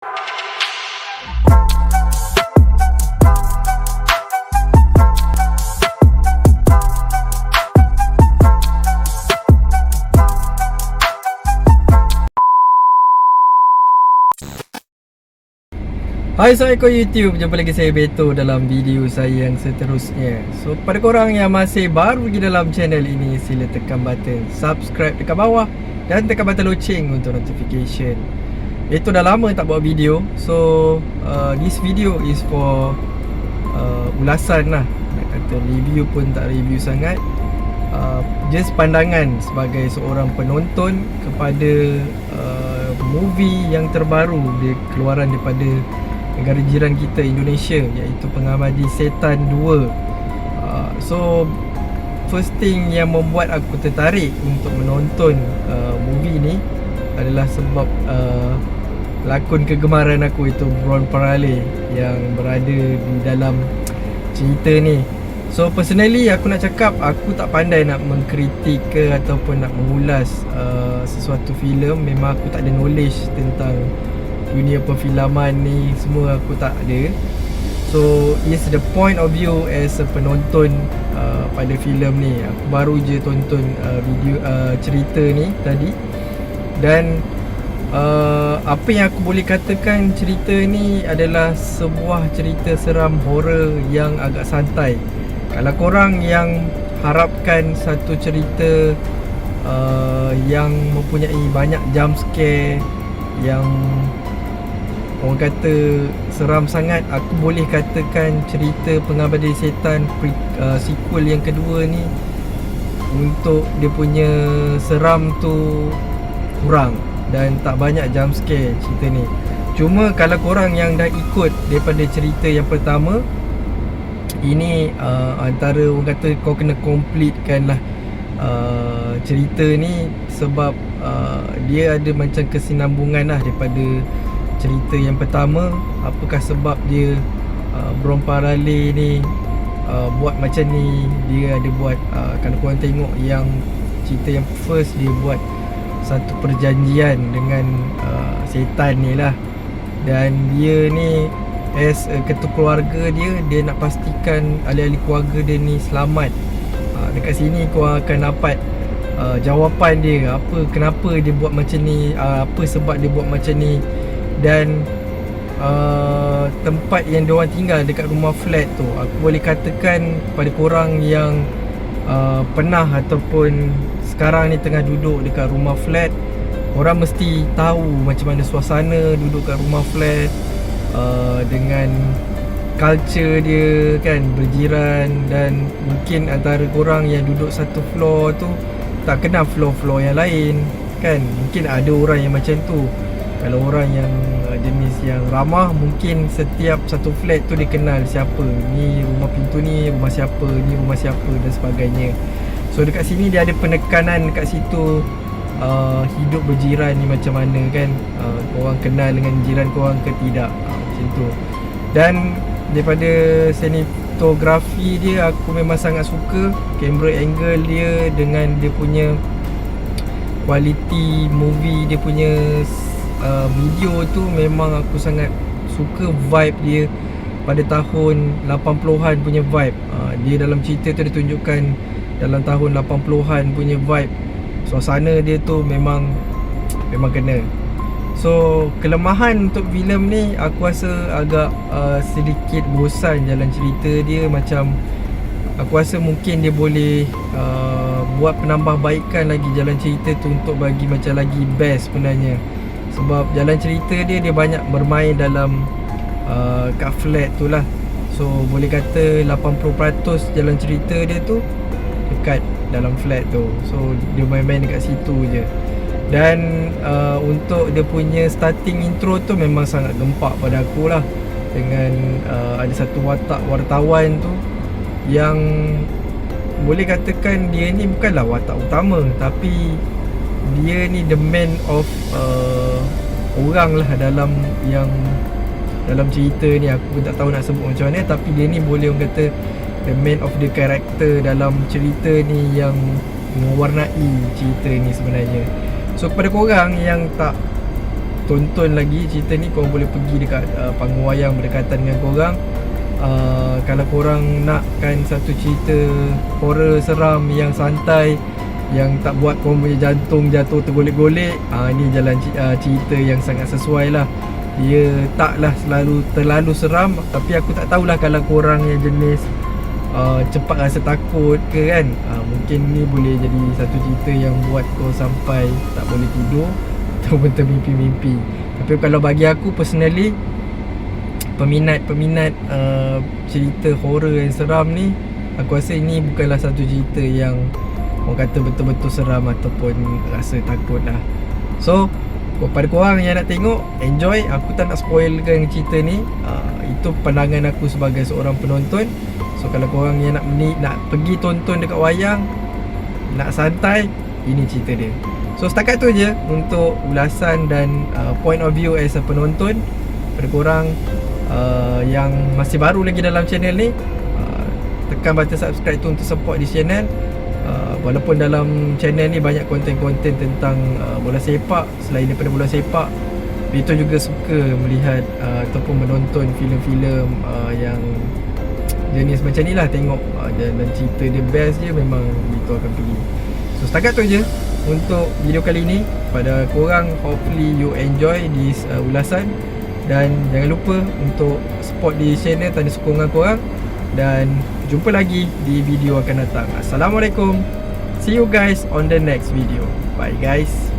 Hai, Assalamualaikum YouTube. Jumpa lagi saya Beto dalam video saya yang seterusnya. So, pada korang yang masih baru di dalam channel ini, sila tekan button subscribe dekat bawah dan tekan button loceng untuk notification. Beto dah lama tak buat video. So, this video is for ulasan lah. Nak kata review pun tak review sangat. Just pandangan sebagai seorang penonton kepada movie yang terbaru, dia keluaran daripada negara jiran kita Indonesia, iaitu Pengamadi Setan 2. So first thing yang membuat aku tertarik untuk menonton movie ni adalah sebab pelakon kegemaran aku, itu Ron Parale, yang berada di dalam cerita ni. So personally aku nak cakap, aku tak pandai nak mengkritik ke ataupun nak mengulas sesuatu filem. Memang aku tak ada knowledge tentang dunia perfilman ni, semua aku tak ada. So it's the point of view as a penonton pada filem ni. Aku baru je tonton video cerita ni tadi. Dan apa yang aku boleh katakan, cerita ni adalah sebuah cerita seram horror yang agak santai. Kalau korang yang harapkan satu cerita yang mempunyai banyak jump scare, yang orang kata seram sangat, aku boleh katakan cerita Pengabdi Setan sequel yang kedua ni, untuk dia punya seram tu kurang dan tak banyak jump scare cerita ni. Cuma kalau korang yang dah ikut daripada cerita yang pertama, ini antara orang kata kau kena completekan lah cerita ni, sebab dia ada macam kesinambungan lah daripada cerita yang pertama. Apakah sebab dia Ron Parale ni buat macam ni? Dia ada buat kalau korang tengok yang cerita yang first, dia buat satu perjanjian dengan setan ni lah. Dan dia ni as ketua keluarga dia nak pastikan ahli-ahli keluarga dia ni selamat. Dekat sini korang akan dapat jawapan dia, kenapa dia buat macam ni, apa sebab dia buat macam ni. Dan tempat yang diorang tinggal dekat rumah flat tu, aku boleh katakan pada korang yang pernah ataupun sekarang ni tengah duduk dekat rumah flat, korang mesti tahu macam mana suasana duduk kat rumah flat, dengan culture dia kan, berjiran. Dan mungkin antara korang yang duduk satu floor tu tak kenal floor-floor yang lain kan. Mungkin ada orang yang macam tu. Kalau orang yang jenis yang ramah, mungkin setiap satu flat tu dia kenal siapa, ni rumah pintu ni rumah siapa, ni rumah siapa dan sebagainya. So dekat sini dia ada penekanan dekat situ, hidup berjiran ni macam mana kan, korang kenal dengan jiran korang ke tidak, macam tu. Dan daripada sinematografi dia, aku memang sangat suka camera angle dia dengan dia punya quality movie, dia punya video tu memang aku sangat suka vibe dia pada tahun 80-an punya vibe. Dia dalam cerita tu dia tunjukkan dalam tahun 80-an punya vibe. Suasana dia tu memang kena. So kelemahan untuk filem ni, aku rasa agak sedikit bosan jalan cerita dia. Macam aku rasa mungkin dia boleh buat penambahbaikan lagi jalan cerita tu untuk bagi macam lagi best sebenarnya. Sebab jalan cerita dia banyak bermain dalam kat flat tu lah. So boleh kata 80% jalan cerita dia tu dekat dalam flat tu. So dia main-main dekat situ je. Dan untuk dia punya starting intro tu memang sangat gempak pada aku lah. Dengan ada satu watak wartawan tu yang boleh katakan dia ni bukanlah watak utama, tapi dia ni the man of orang lah dalam cerita ni. Aku pun tak tahu nak sebut macam mana, tapi dia ni boleh orang kata the man of the character dalam cerita ni, yang mewarnai cerita ni sebenarnya. So kepada korang yang tak tonton lagi cerita ni, korang boleh pergi dekat panggung wayang berdekatan dengan korang. Kalau korang nakkan satu cerita horror seram yang santai, yang tak buat korang punya jantung jatuh tergolek-golek, ni jalan cerita yang sangat sesuai lah. Dia taklah terlalu seram, tapi aku tak tahulah kalau korang yang jenis cepat rasa takut ke kan, mungkin ni boleh jadi satu cerita yang buat kau sampai tak boleh tidur ataupun termimpi-mimpi. Tapi kalau bagi aku personally, peminat cerita horror yang seram ni, aku rasa ini bukanlah satu cerita yang orang kata betul-betul seram ataupun rasa takut lah. So kepada korang yang nak tengok, enjoy. Aku tak nak spoilkan cerita ni. Itu pandangan aku sebagai seorang penonton. So kalau korang yang nak pergi tonton dekat wayang, nak santai, ini cerita dia. So setakat tu je untuk ulasan dan point of view as a penonton. Pada korang yang masih baru lagi dalam channel ni, tekan button subscribe tu untuk support di channel. Walaupun dalam channel ni banyak konten-konten tentang bola sepak, selain daripada bola sepak, Vito juga suka melihat ataupun menonton filem-filem yang jenis macam ni lah. Tengok dan cerita dia best je, memang Vito akan pergi. So setakat tu je untuk video kali ni. Pada korang, hopefully you enjoy this ulasan. Dan jangan lupa untuk support di channel, tanda sokongan korang. Dan jumpa lagi di video akan datang. Assalamualaikum. See you guys on the next video. Bye guys.